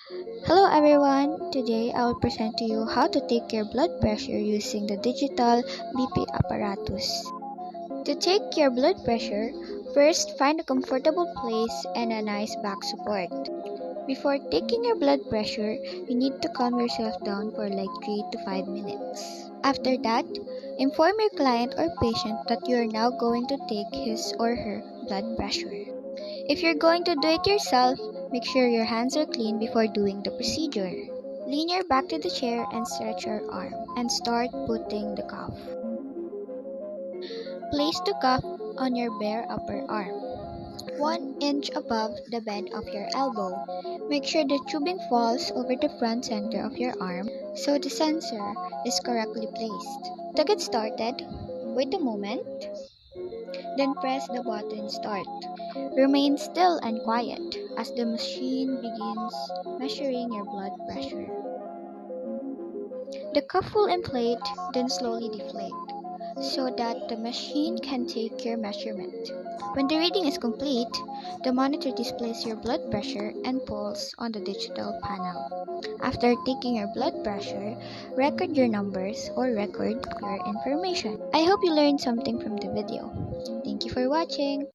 Hello everyone! Today I will present to you how to take your blood pressure using the digital BP apparatus. To take your blood pressure, first find a comfortable place and a nice back support. Before taking your blood pressure, you need to calm yourself down for like 3 to 5 minutes. After that, inform your client or patient that you are now going to take his or her blood pressure. If you're going to do it yourself, make sure your hands are clean before doing the procedure. Lean your back to the chair and stretch your arm and start putting the cuff. Place the cuff on your bare upper arm, 1 inch above the bend of your elbow. Make sure the tubing falls over the front center of your arm so the sensor is correctly placed. To get started, wait a moment, then press the button Start. Remain still and quiet as the machine begins measuring your blood pressure. The cuff will inflate, then slowly deflate, so that the machine can take your measurement. When the reading is complete, the monitor displays your blood pressure and pulse on the digital panel. After taking your blood pressure, record your numbers or record your information. I hope you learned something from the video. Thank you for watching.